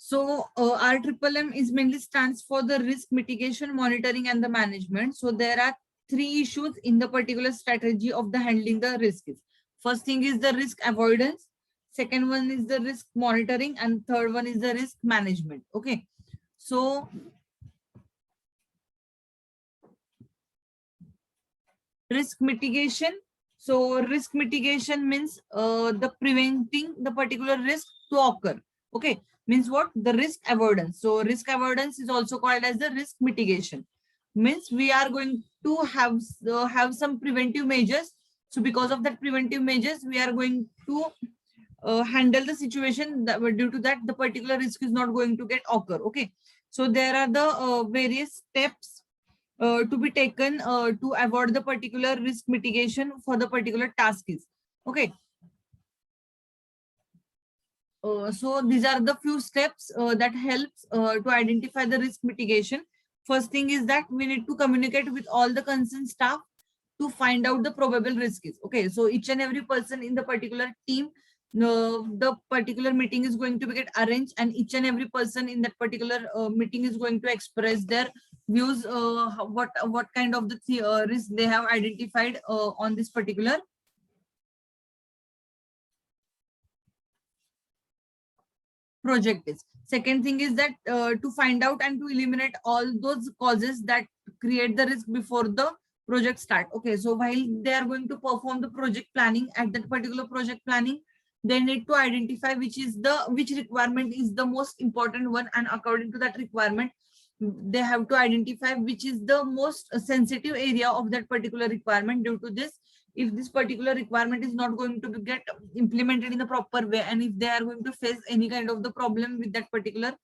So RMMM is mainly stands for the risk mitigation, monitoring, and the management. So there are three issues in the particular strategy of the handling the risks. First thing is the risk avoidance. Second one is the risk monitoring, and third one is the risk management. Okay. So risk mitigation. So risk mitigation means the preventing the particular risk to occur. Okay, means what? The risk avoidance. So risk avoidance is also called as the risk mitigation. Means we are going to have some preventive measures. So because of that preventive measures, we are going to handle the situation that due to that the particular risk is not going to get occur. Okay, so there are the various steps to be taken to avoid the particular risk mitigation for the particular task is. Okay. So these are the few steps that helps to identify the risk mitigation. First thing is that we need to communicate with all the concerned staff to find out the probable risk is. Okay, so each and every person in the particular team, the particular meeting is going to be get arranged, and each and every person in that particular meeting is going to express their views, what kind of the risk they have identified on this particular project is. Second thing is that to find out and to eliminate all those causes that create the risk before the project start. Okay, so while they are going to perform the project planning, at that particular project planning, they need to identify which requirement is the most important one, and according to that requirement, they have to identify which is the most sensitive area of that particular requirement. Due to this, if this particular requirement is not going to get implemented in the proper way, and if they are going to face any kind of the problem with that particular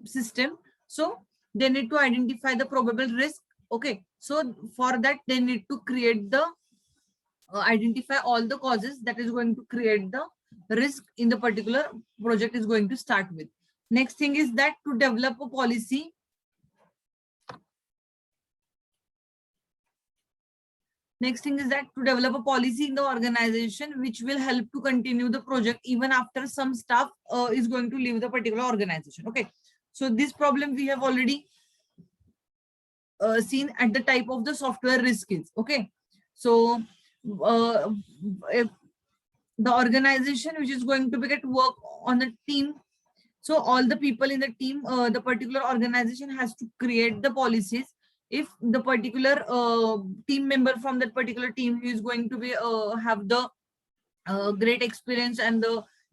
system, so they need to identify the probable risk. Okay, so for that they need to create the identify all the causes that is going to create the risk in the particular project is going to start with. Next thing is that to develop a policy. Next thing is that to develop a policy in the organization which will help to continue the project even after some staff is going to leave the particular organization. Okay, so this problem we have already seen at the type of the software risk is. Okay, so if the organization which is going to be get work on the team, so all the people in the team, the particular organization has to create the policies. If the particular team member from that particular team who is going to be have the great experience, and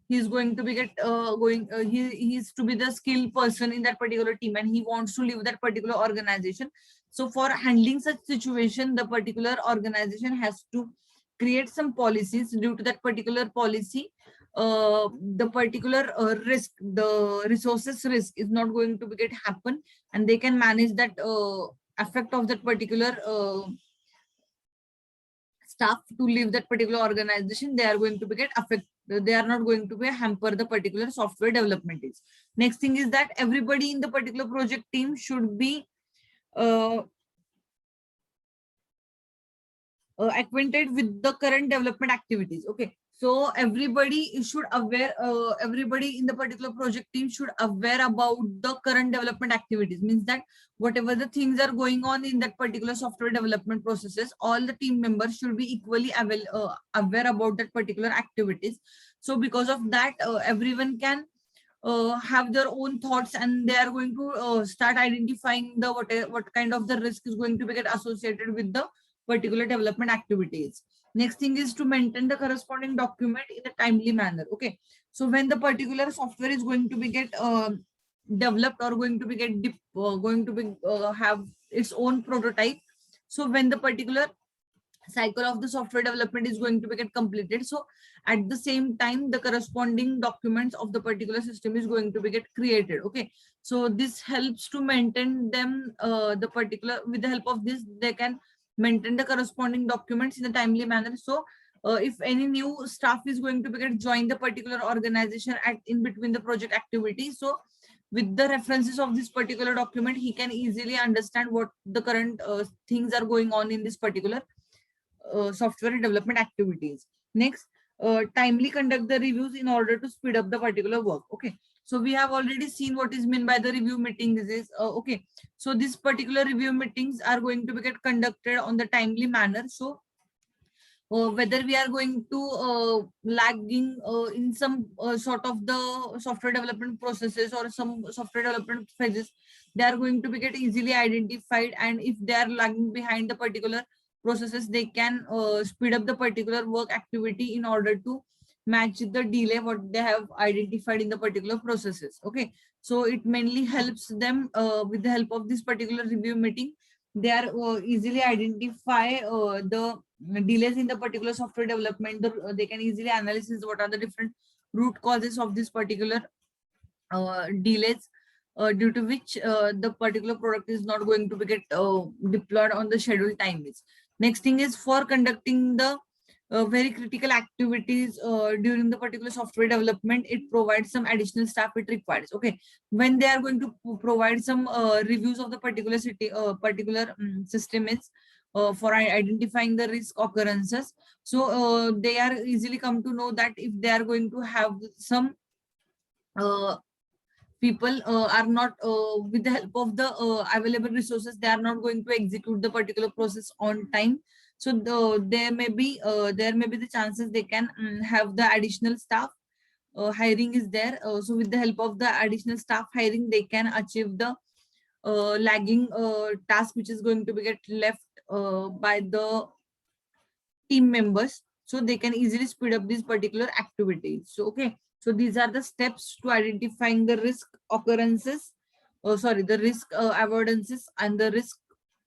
he is going to be get he is to be the skilled person in that particular team, and he wants to leave that particular organization. So for handling such situation, the particular organization has to create some policies. Due to that particular policy, the particular risk, the resources risk is not going to be get happen, and they can manage that effect of that particular staff to leave that particular organization. They are going to be get affected. They are not going to be hamper the particular software development is. Next thing is that everybody in the particular project team should be acquainted with the current development activities. Okay, so everybody should aware, everybody in the particular project team should aware about the current development activities. Means that whatever the things are going on in that particular software development processes, all the team members should be equally aware about that particular activities. So because of that, everyone can have their own thoughts, and they are going to start identifying the what kind of the risk is going to be get associated with the particular development activities. Next thing is to maintain the corresponding document in a timely manner. Okay, so when the particular software is going to be get developed, or going to be get have its own prototype, so when the particular cycle of the software development is going to be get completed, so at the same time the corresponding documents of the particular system is going to be get created. Okay, so this helps to maintain them the particular, with the help of this they can maintain the corresponding documents in a timely manner. So if any new staff is going to be get join the particular organization at in between the project activity, so with the references of this particular document, he can easily understand what the current things are going on in this particular software development activities. Next, timely conduct the reviews in order to speed up the particular work. Okay, So we have already seen what is meant by the review meeting. This is okay. So this particular review meetings are going to be get conducted on the timely manner. So whether we are going to lagging in some sort of the software development processes or some software development phases, they are going to be get easily identified. And if they are lagging behind the particular processes, they can speed up the particular work activity in order to match the delay what they have identified in the particular processes. Okay, so it mainly helps them with the help of this particular review meeting. They are easily identify the delays in the particular software development. They can easily analyze what are the different root causes of this particular delays, due to which the particular product is not going to be get deployed on the scheduled time. Is next thing is for conducting the very critical activities during the particular software development, it provides some additional staff it requires. Okay, when they are going to provide some reviews of the particular system is for identifying the risk occurrences. So they are easily come to know that if they are going to have some people are not with the help of the available resources, they are not going to execute the particular process on time. So there may be the chances they can have the additional staff hiring is there. So with the help of the additional staff hiring, they can achieve the lagging task which is going to be get left by the team members. So they can easily speed up these particular activities. So okay, so these are the steps to identifying the risk occurrences, the risk avoidances and the risk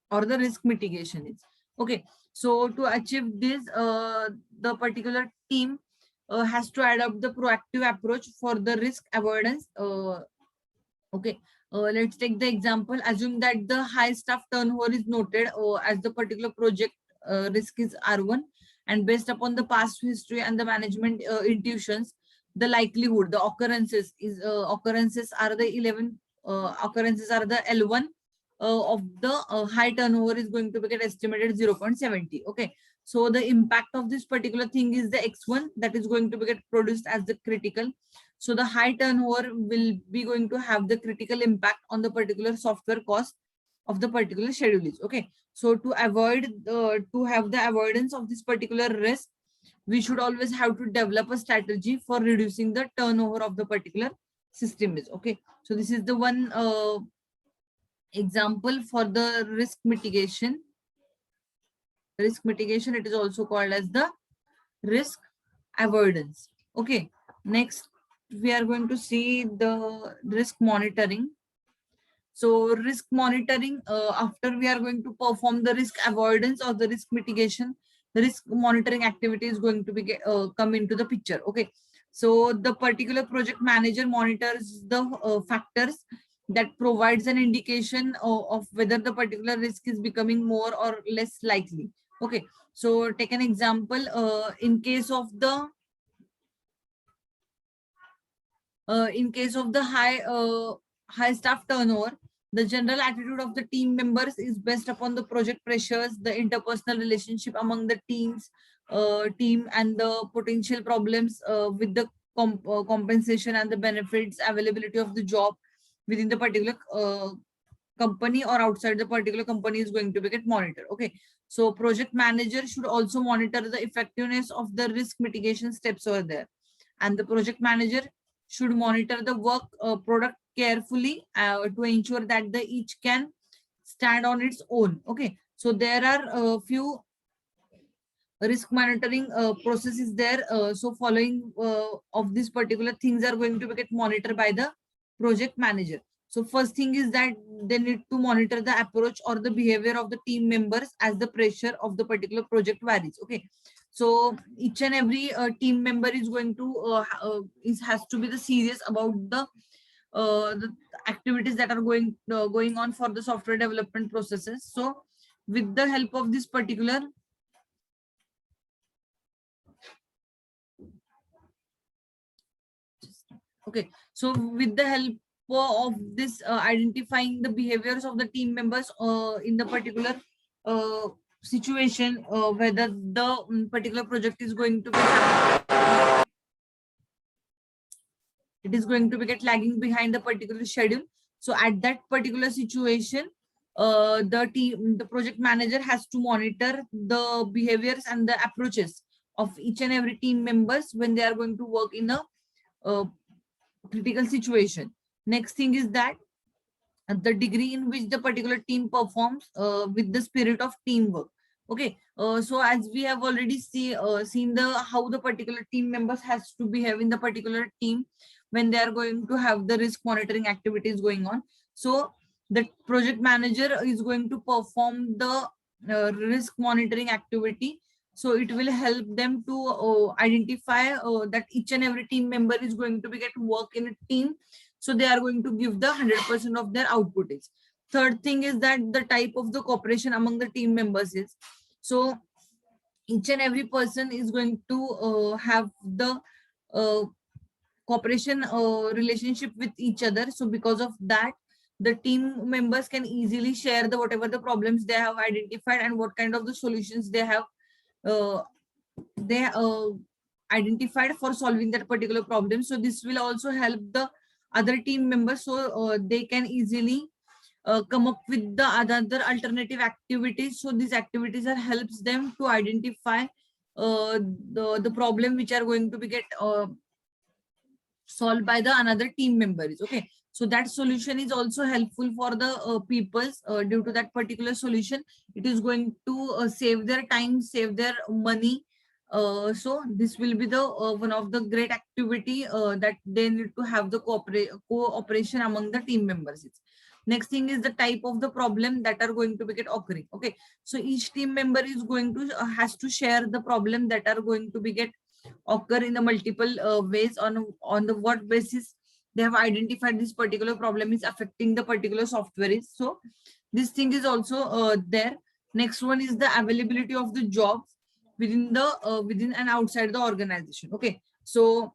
or the risk mitigation is. Okay, so to achieve this, the particular team has to adopt the proactive approach for the risk avoidance. Okay, let's take the example. Assume that the high staff turnover is noted as the particular project risk is R1, and based upon the past history and the management intuitions, the likelihood, the occurrences are the 11 occurrences are the L1 of the high turnover is going to be get estimated 0.70. Okay, so the impact of this particular thing is the X1 that is going to be get produced as the critical. So the high turnover will be going to have the critical impact on the particular software cost of the particular schedule is. Okay, so to avoid to have the avoidance of this particular risk, we should always have to develop a strategy for reducing the turnover of the particular system is. Okay, so this is the one example for the risk mitigation. Risk mitigation, it is also called as the risk avoidance. Okay, next we are going to see the risk monitoring. So risk monitoring, after we are going to perform the risk avoidance or the risk mitigation, the risk monitoring activity is going to be come into the picture. Okay, so the particular project manager monitors the factors that provides an indication of whether the particular risk is becoming more or less likely. Okay, so take an example. In case of the high staff turnover, the general attitude of the team members is based upon the project pressures, the interpersonal relationship among the team, and the potential problems with the compensation and the benefits availability of the job within the particular company or outside the particular company is going to be get monitored. Okay, so project manager should also monitor the effectiveness of the risk mitigation steps over there, and the project manager should monitor the work product carefully to ensure that the each can stand on its own. Okay, so there are a few risk monitoring processes there. So following of these particular things are going to be get monitored by the project manager. So first thing is that they need to monitor the approach or the behavior of the team members as the pressure of the particular project varies. Okay, so each and every team member is going to has to be the serious about the activities that are going on for the software development processes. So with the help of this particular okay, so with the help of this identifying the behaviors of the team members in the particular situation, whether the particular project is going to be it is going to be get lagging behind the particular schedule. So at that particular situation, the project manager has to monitor the behaviors and the approaches of each and every team members when they are going to work in a uh, critical situation. Next thing is that the degree in which the particular team performs with the spirit of teamwork. Okay, so as we have already seen the how the particular team members has to behave in the particular team when they are going to have the risk monitoring activities going on. So the project manager is going to perform the risk monitoring activity. So it will help them to identify that each and every team member is going to be get work in a team, so they are going to give the 100% of their output is. Third thing is that the type of the cooperation among the team members is. So each and every person is going to have the uh, cooperation relationship with each other. So because of that, the team members can easily share the whatever the problems they have identified and what kind of the solutions uh, they identified for solving that particular problem. So this will also help the other team members, so they can easily come up with the other alternative activities. So these activities are helps them to identify the problem which are going to be get solved by the another team members. Okay, so that solution is also helpful for the peoples. Due to that particular solution, it is going to save their time, save their money. So this will be the one of the great activity that they need to have the cooperation among the team members. Next thing is the type of the problem that are going to be get occurring. Okay, so each team member is going to has to share the problem that are going to be get occur in the multiple ways on the what basis they have identified this particular problem is affecting the particular software is. So this thing is also there. Next one is the availability of the jobs within the within and outside the organization. Okay, so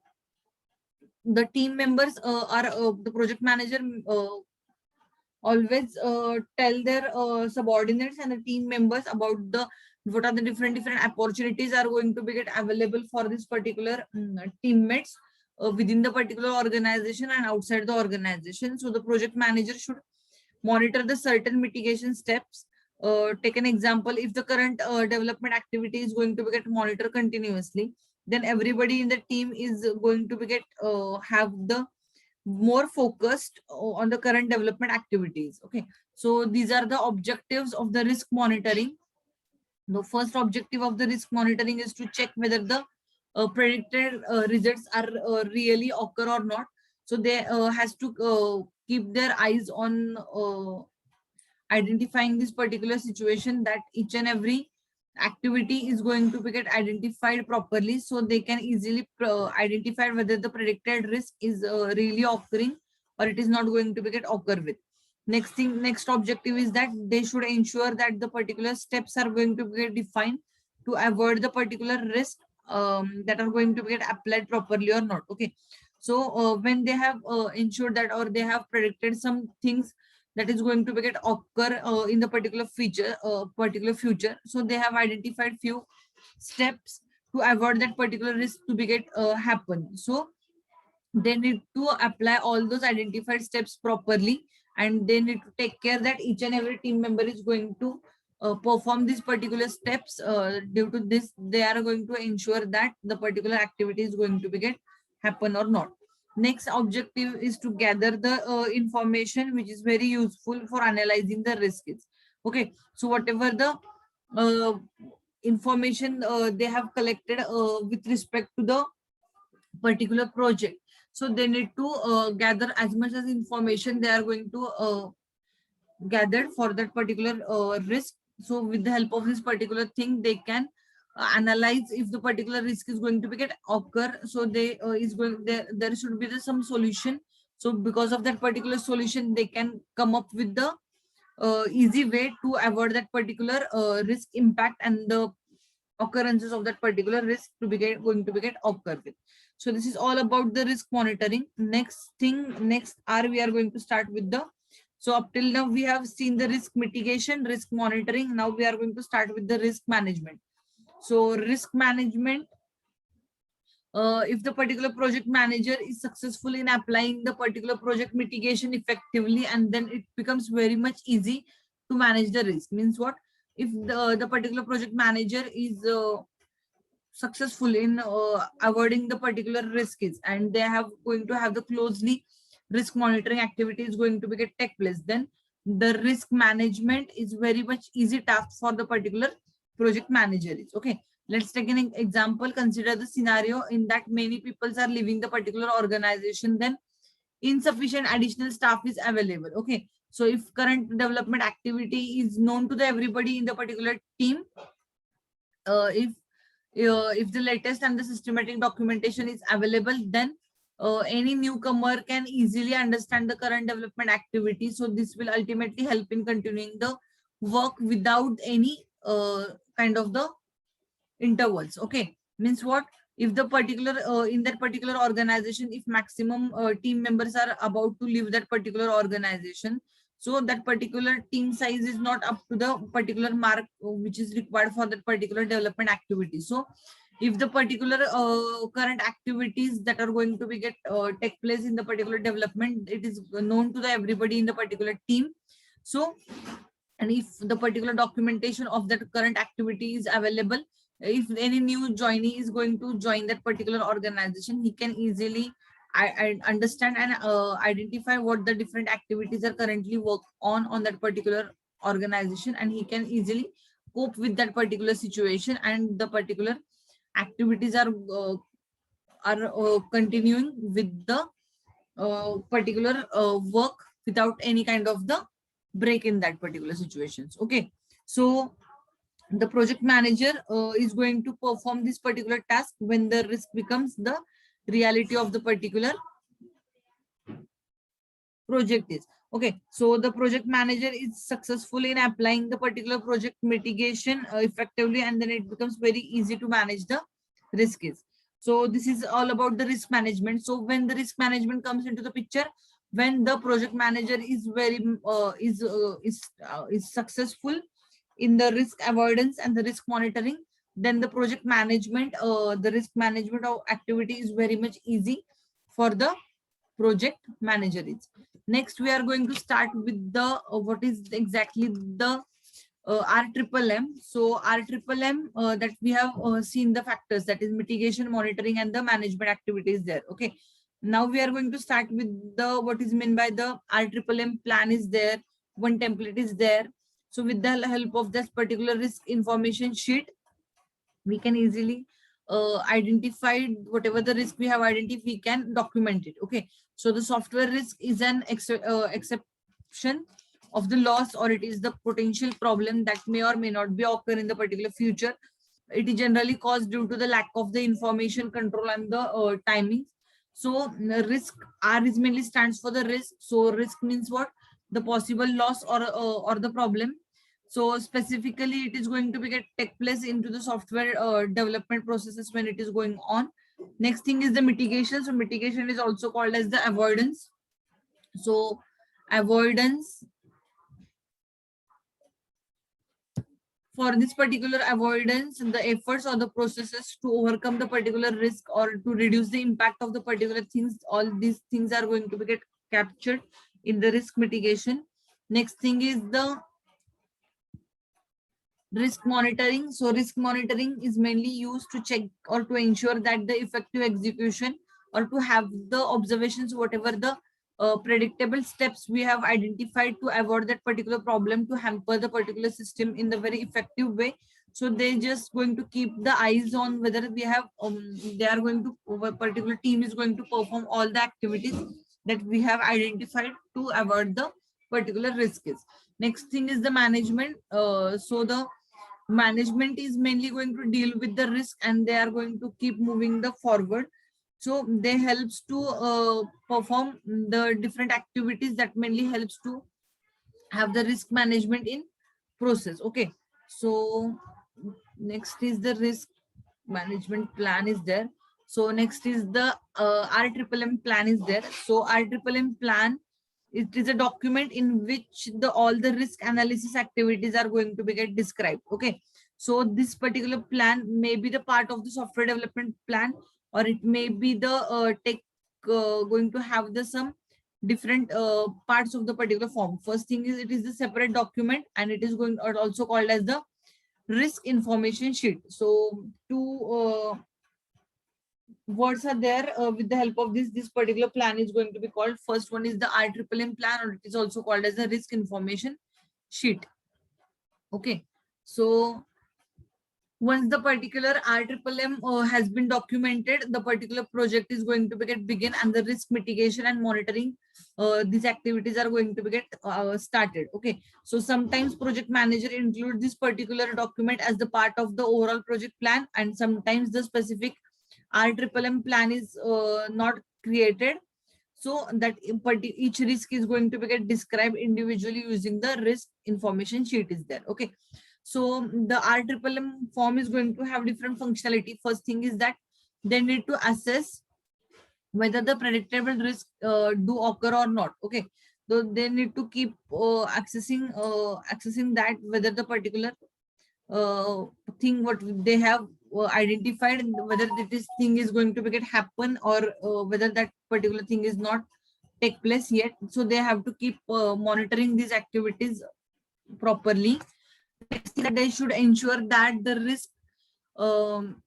the team members are the project manager always tell their subordinates and the team members about the what are the different opportunities are going to be get available for this particular teammates within the particular organization and outside the organization. So the project manager should monitor the certain mitigation steps. Take an example, if the current development activity is going to be get monitored continuously, then everybody in the team is going to be get have the more focused on the current development activities. Okay, so these are the objectives of the risk monitoring. The first objective of the risk monitoring is to check whether the predicted results are really occur or not. So they has to keep their eyes on identifying this particular situation, that each and every activity is going to be get identified properly, so they can easily identify whether the predicted risk is really occurring or it is not going to be get occur with. Next objective is that they should ensure that the particular steps are going to be defined to avoid the particular risk that are going to get applied properly or not. Okay, so when they have ensured that or they have predicted some things that is going to be get occur in the particular future, so they have identified few steps to avoid that particular risk to be get happen. So they need to apply all those identified steps properly, and they need to take care that each and every team member is going to perform these particular steps. Due to this, they are going to ensure that the particular activity is going to be get happen or not. Next objective is to gather the information which is very useful for analyzing the risks. Okay, so whatever the uh, information they have collected with respect to the particular project, so they need to gather as much as information they are going to gather for that particular risk. So with the help of this particular thing, they can analyze if the particular risk is going to be get occur. So they is going there should be some solution. So because of that particular solution, they can come up with the easy way to avoid that particular risk impact and the occurrences of that particular risk to be going to be get occur with. So this is all about the risk monitoring. Next are we are going to start with the, so up till now we have seen the risk mitigation, risk monitoring. Now we are going to start with the risk management. So risk management if the particular project manager is successful in applying the particular project mitigation effectively, and then it becomes very much easy to manage the risk. Means what? If the particular project manager is successful in avoiding the particular risks, and they have going to have the closely risk monitoring activity is going to be get take place, then the risk management is very much easy task for the particular project manager is. Okay, let's take an example. Consider the scenario in that many people are leaving the particular organization, then insufficient additional staff is available. Okay, so if current development activity is known to the everybody in the particular team, if the latest and the systematic documentation is available, then any newcomer can easily understand the current development activity. So this will ultimately help in continuing the work without any kind of the intervals. Okay, means what? If the particular in that particular organization, if maximum team members are about to leave that particular organization, so that particular team size is not up to the particular mark which is required for that particular development activity. So if the particular current activities that are going to be get take place in the particular development, it is known to the everybody in the particular team. So, and if the particular documentation of that current activity is available, if any new joinee is going to join that particular organization, he can easily I understand and identify what the different activities are currently work on that particular organization, and he can easily cope with that particular situation, and the particular activities are continuing with the particular work without any kind of the break in that particular situations. Okay, so the project manager is going to perform this particular task when the risk becomes the reality of the particular project is. Okay, so the project manager is successful in applying the particular project mitigation effectively, and then it becomes very easy to manage the risk is. So this is all about the risk management. So when the risk management comes into the picture, when the project manager is very is successful in the risk avoidance and the risk monitoring, then the project management the risk management of activity is very much easy for the project manager is. Next, we are going to start with the what is exactly the RMMM. So RMMM that we have seen the factors, that is mitigation, monitoring, and the management activities there. Okay. Now we are going to start with the what is meant by the RMMM plan is there. One template is there. So with the help of this particular risk information sheet, we can easily identify whatever the risk we have identified, we can document it. Okay. So the software risk is an exception of the loss, or it is the potential problem that may or may not be occur in the particular future. It is generally caused due to the lack of the information control and the timing. So risk, R is mainly stands for the risk. So risk means what? The possible loss or the problem. So specifically, it is going to be get take place into the software development processes when it is going on. Next thing is the mitigation. So mitigation is also called as the avoidance. So avoidance, for this particular avoidance, the efforts or the processes to overcome the particular risk or to reduce the impact of the particular things, all these things are going to be get captured in the risk mitigation. Next thing is the risk monitoring. So risk monitoring is mainly used to check or to ensure that the effective execution or to have the observations, whatever the predictable steps we have identified to avoid that particular problem, to hamper the particular system in the very effective way. So they just going to keep the eyes on whether we have they are going to, a particular team is going to perform all the activities that we have identified to avoid the particular risks. Next thing is the management. So the management is mainly going to deal with the risk, and they are going to keep moving the forward. So they helps to perform the different activities that mainly helps to have the risk management in process. Okay, so next is the risk management plan is there. So next is the RMMM plan is there. So RMMM plan, it is a document in which the all the risk analysis activities are going to be get described. Okay, so this particular plan may be the part of the software development plan, or it may be the tech going to have the some different parts of the particular form. First thing is it is the separate document, and it is going or also called as the risk information sheet. So two words are there with the help of this particular plan is going to be called. First one is the IMMM plan, or it is also called as the risk information sheet. Okay, so once the particular IMMM has been documented, the particular project is going to get begin, and the risk mitigation and monitoring these activities are going to be get started. Okay, so sometimes project manager include this particular document as the part of the overall project plan, and sometimes the specific IMMM plan is not created, so that each risk is going to be get described individually using the risk information sheet is there. Okay, so the IMMM form is going to have different functionality. First thing is that they need to assess whether the predictable risk do occur or not. Okay, so they need to keep accessing that whether the particular thing what they have identified, whether this thing is going to be get happen, or whether that particular thing is not take place yet. So they have to keep monitoring these activities properly. Next thing that they should ensure that the risk um,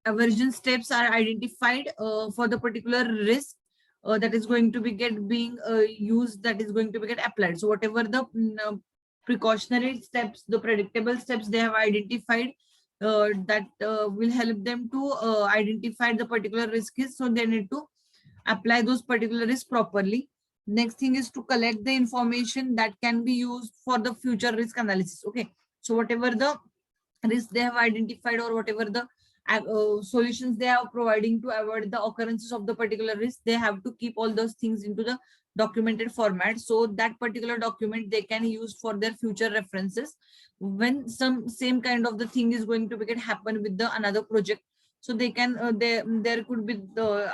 aversion steps are identified for the particular risk that is going to be get being used, that is going to be get applied. So whatever the precautionary steps, the predictable steps they have identified that will help them to identify the particular risk is, so they need to apply those particular risks properly. Next thing is to collect the information that can be used for the future risk analysis. Okay, so whatever the risk they have identified, or whatever the solutions they are providing to avoid the occurrences of the particular risk, they have to keep all those things into the documented format, so that particular document they can use for their future references when some same kind of the thing is going to be get happen with the another project. So they can there could be the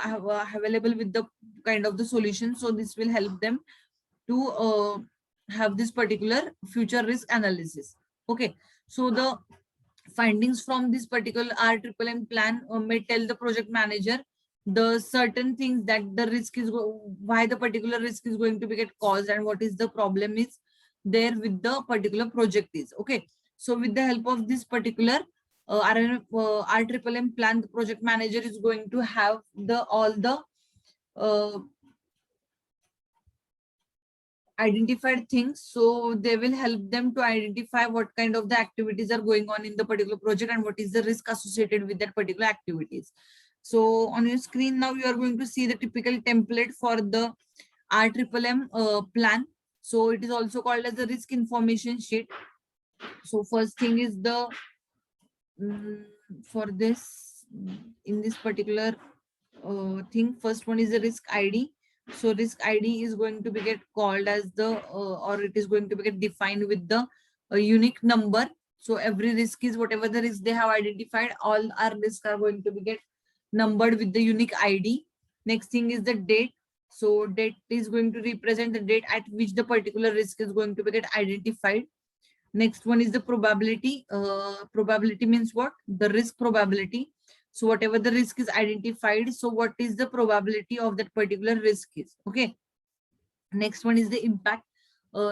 available with the kind of the solution. So this will help them to have this particular future risk analysis. Okay, so the findings from this particular IMMM plan may tell the project manager the certain things that the risk is why the particular risk is going to be get caused, and what is the problem is there with the particular project is. Okay, so with the help of this particular IMMM plan, the project manager is going to have the all the identified things. So they will help them to identify what kind of the activities are going on in the particular project, and what is the risk associated with that particular activities. So on your screen now, you are going to see the typical template for the IMMM plan. So it is also called as the risk information sheet. So first thing is the for this in this particular thing, first one is the risk ID. So risk ID is going to be get called as the or it is going to be get defined with the unique number. So every risk is whatever the risk they have identified, all our risks are going to be get numbered with the unique ID. Next thing is the date. So date is going to represent the date at which the particular risk is going to be get identified. Next one is the probability. Probability means what? The risk probability. So whatever the risk is identified, so what is the probability of that particular risk is. Okay. Next one is the impact.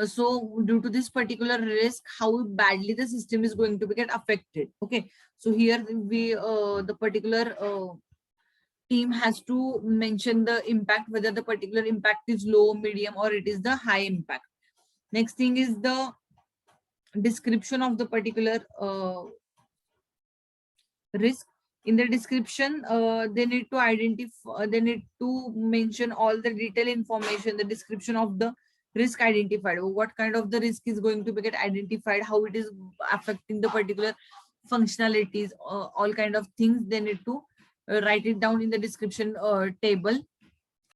So due to this particular risk, how badly the system is going to be get affected. Okay. So here we the particular team has to mention the impact, whether the particular impact is low, medium, or it is the high impact. Next thing is the description of the particular risk. In the description, they need to identify, they need to mention all the detailed information, the description of the risk identified, what kind of the risk is going to be get identified, how it is affecting the particular functionalities, all kind of things they need to write it down in the description table.